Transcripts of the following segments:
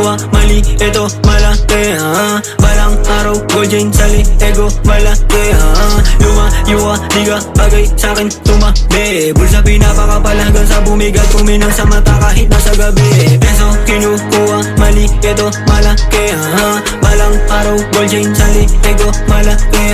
Yuwa, mali, ito malaki Balang araw, gold chain sa ego malaki Yuwa, di ka bagay sa'kin tumabi Bulsa pinapakapal hanggang sa bumigat Kuminang sa mata kahit nasa gabi Peso kinukuha, mali, ito malaki Balang araw, gold chain sa ego malaki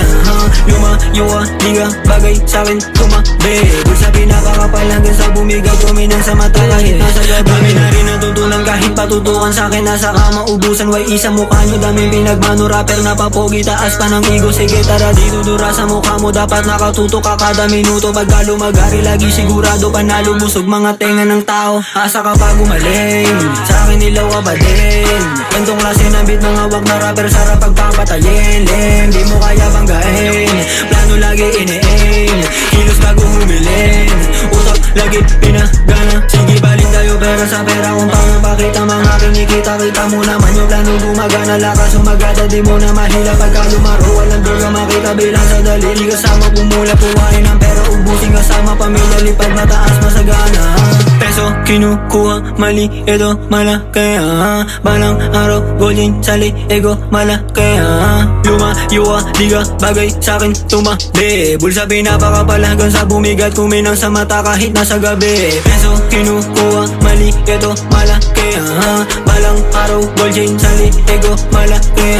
Yuwa, di ka bagay sa'kin tumabi Bulsa pinapakapal hanggang sa bumigat Kuminang sa mata kahit nasa gabi Dami na rin natutunan kahit patutukan sa'kin Nasa kama ubusan, way isa mukha nyo Daming pinagmano, rapper na papogi Taas pa ng ego, sige tara dito dura sa mukha mo Dapat nakatuto ka kada minuto Pagka lumagari, lagi sigurado panalo Busog mga tenga ng tao, asa ka pa gumaling Sa'kin ilaw ka ba din? Gantong klase ng beat, mga wag na rapper Sarap pagpapatayin, lem Di mo kaya banggain Plano lagi ini-aim Kilos bago humilin Utak lagi pinagana Sige balik tayo pera sa pera Kung paano pakita mga kinikita Kita mo naman yung plano gumagana Lakas umagada di mo na mahila Pagka lumaro walang droga makita Bilang sa dalili kasama pumula Puwain ang pera ubusin kasama pamilya Lipad mataas masagana Peso kinukuha mali ito malaki Balang araw golden sali ego malaki Yuwa di ka bagay sa'kin tumabi Bulsa pinapakapal hanggang sa bumigat Kuminang sa mata kahit nasa gabi Peso kinukuha mali ito malaki Balang araw gold chain sali ego malaki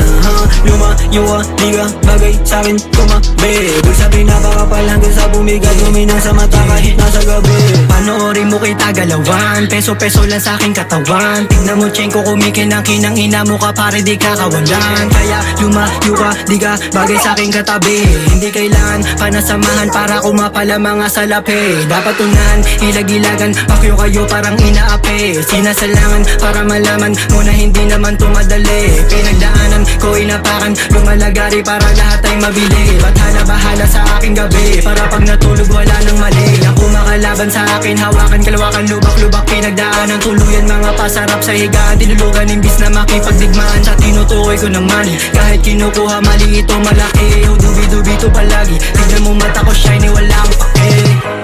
Yuwa di ka bagay sa'kin tumabi Bulsa pinapakapal hanggang sa bumigat Kuminang sa mata kahit nasa gabi Panoorin mo kita galawan Peso-peso lang sa'king katawan Tignan mo chain ko kumikinang ina mo ka pare di kakawalan Kaya lumayo ka di ka bagay sa'king katabi Hindi kailangan panasamahan para kumapala mga salapi Dapat unahan ilag-ilagan Pakyo kayo parang inaapi Sinasalangan para malaman mo na hindi naman tumadali Pinagdaanan ko inapakan lumalagari para lahat ay mabili Bahala sa aking gabi Para pag natulog wala nang mali Ang kumakalaban sa akin hawakan kalawakan lubak-lubak Pinagdaanan tuluyan mga pasarap sa higaan Tinulugan imbis na makipagdigmaan Sa tinutukoy ko naman Kahit kinukuha mali ito malaki Dubi-dubi to palagi Tignan mo mata ko shiny wala akong pake